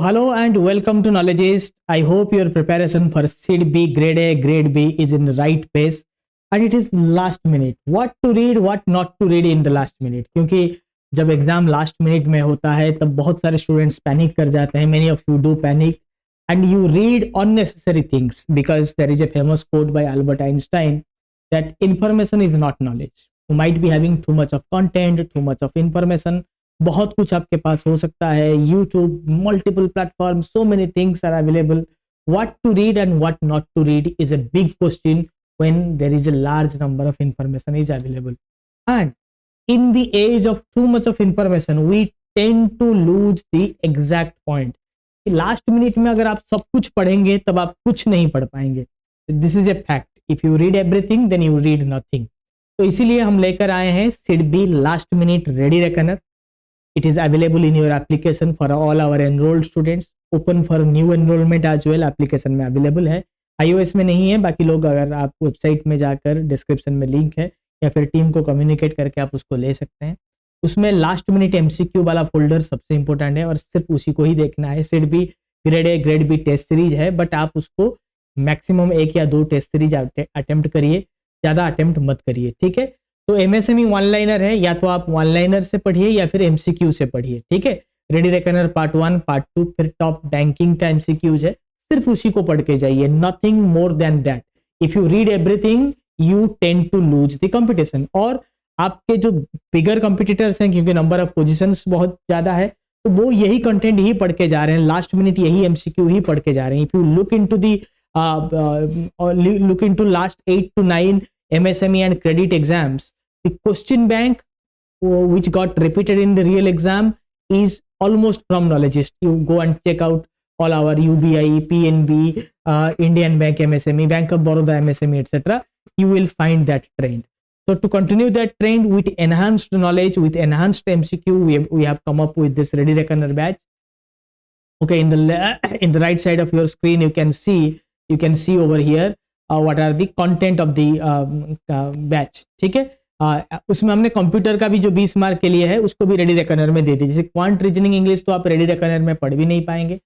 hello and welcome to Knowledgeist. I hope your preparation for SID B, Grade A, Grade B is in the right pace and it is last minute. What to read, what not to read in the last minute. क्योंकि जब exam last minute में होता है तब बहुत सारे students panic कर जाते हैं. Many of you do panic and you read unnecessary things because there is a famous quote by Albert Einstein that information is not knowledge. You might be having too much of content, too much of information. बहुत कुछ आपके पास हो सकता है. YouTube, multiple platform, so many things are available. What to read and what not to read is a big question when there is a large number of information is available. And in the age of too much of information we tend to lose the exact point. Last minute में अगर आप सब कुछ पढ़ेंगे तब आप कुछ नहीं पढ़ पाएंगे. This is a fact. If you read everything then you read nothing. तो इसीलिए हम लेकर आए हैं SIDBI last minute ready reckoner. It is available in your application for all our enrolled students. Open for new enrollment as well. application में available है. iOS में नहीं है. बाकी लोग अगर आप वेबसाइट में जाकर डिस्क्रिप्शन में लिंक है या फिर टीम को कम्युनिकेट करके आप उसको ले सकते हैं. उसमें लास्ट मिनट MCQ वाला फोल्डर सबसे इंपॉर्टेंट है और सिर्फ उसी को ही देखना है. SIDBI grade A grade B test series है बट आप उसको मैक्सिमम 1 या 2 टेस्ट सीरीज अटेम्प्ट करिए. ज़्यादा अटेम्प्ट मत करिए. ठीक है. तो MSME वन लाइनर है. या तो आप वन लाइनर से पढ़िए या फिर MCQ से पढ़िए. ठीक है. रेडी रेकनर पार्ट 1 पार्ट 2 फिर टॉप बैंकिंग का MCQs है. सिर्फ उसी को पढ़ के जाइए. Nothing more than that. If you read everything you tend to lose the competition. और आपके जो बिगर कंपिटिटर्स हैं क्योंकि नंबर ऑफ पोजीशंस बहुत ज्यादा है तो वो यही कंटेंट ही पढ़ के जा रहे हैं. लास्ट मिनट यही MCQ ही पढ़ के जा रहे हैं. If you look into last 8 to 9 MSME and credit exams, the question bank which got repeated in the real exam is almost from Knowledgeist. You go and check out all our UBI, PNB, Indian Bank MSME, Bank of Baroda MSME, etc. You will find that trend. So to continue that trend with enhanced knowledge, with enhanced MCQ, we have come up with this Ready Reckoner batch. Okay, in the right side of your screen, you can see over here what are the content of the batch. ठीक है. उसमें हमने computer का भी जो 20 mark के लिए है उसको भी रेडी रेकनर में दे दी. जैसे क्वांट रीजनिंग इंग्लिश तो आप रेडी रेकनर में पढ़ भी नहीं पाएंगे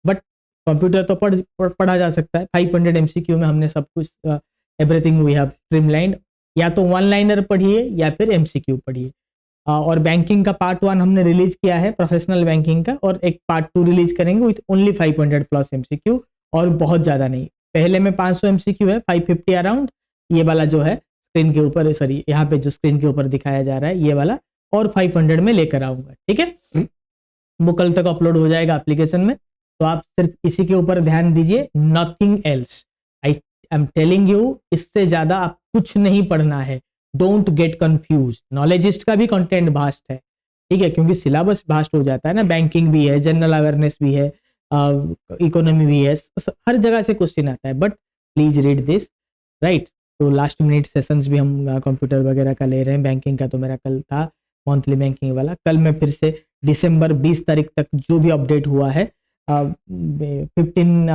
बट कंप्यूटर तो पढ़ा जा सकता है. 500 MCQ में हमने सब कुछ एवरीथिंग वी हैव स्ट्रीमलाइंड. या तो वन लाइनर पढ़िए या फिर MCQ पढ़िए. और बैंकिंग का पार्ट 1 हमने रिलीज किया है प्रोफेशनल बैंकिंग का और एक पार्ट 2 रिलीज करेंगे विथ ओनली 500 प्लस MCQ और बहुत ज़्यादा नहीं. पहले में 500 MCQ है, 550 अराउंड. ये वाला जो है स्क्रीन के ऊपर, सॉरी यहाँ पे जो स्क्रीन के ऊपर दिखाया जा रहा है ये वाला और 500 में लेकर आऊंगा. ठीक है. वो कल तक अपलोड हो जाएगा एप्लीकेशन में. तो आप सिर्फ इसी के ऊपर ध्यान दीजिए. Nothing else. I am telling you, इससे ज्यादा आप कुछ नहीं पढ़ना है. Don't get confuse. नॉलेजिस्ट का भी कंटेंट भास्ट है. ठीक है. क्योंकि सिलेबस भास्ट हो जाता है ना. बैंकिंग भी है, जनरल अवेयरनेस भी है, इकोनॉमी भी है, हर जगह से क्वेश्चन आता है. But please read this. Right. तो लास्ट मिनट सेशंस भी हम कंप्यूटर वगैरह का ले रहे हैं. बैंकिंग का तो मेरा कल था, मंथली बैंकिंग वाला. कल मैं फिर से दिसंबर 20 तारीख तक जो भी अपडेट हुआ है 15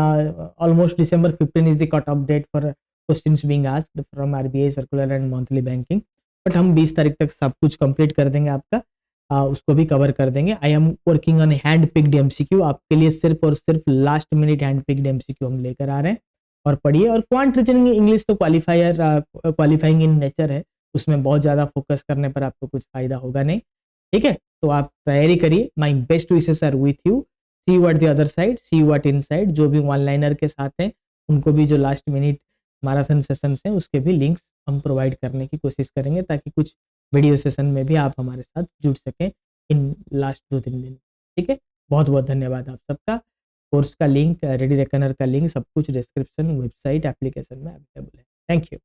almost December 15 is the cut off date for questions being asked from RBI circular and monthly banking. But हम 20 तारीख तक सब कुछ कंप्लीट कर देंगे आपका. उसको भी कवर कर देंगे. I am working on hand picked MCQ. आपके लिए सिर्फ और सिर्फ last minute hand picked MCQ हम लेकर आ रहे हैं. और पढ़िए. और क्वांट रीजनिंग इंग्लिश तो क्वालिफाइंग इन नेचर है. उसमें बहुत ज़्यादा फोकस करने पर आपको कुछ फायदा होगा नहीं. ठीक है. तो आप तैयारी करिए. My best wishes are with you. See what the other side, see what inside. जो भी वन लाइनर के साथ हैं उनको भी जो लास्ट मिनट मैराथन सेशंस हैं उसके भी लिंक्स हम प्रोवाइड करने की कोशिश करेंगे ताकि कुछ वीडियो सेशन में भी आप हमारे साथ जुड़ सकें इन लास्ट 2-3 दिन. ठीक है. बहुत बहुत धन्यवाद आप सबका. कोर्स का लिंक, रेडी रेकनर का लिंक, सब कुछ डिस्क्रिप्शन, वेबसाइट, एप्लीकेशन में अवेलेबल है. Thank you.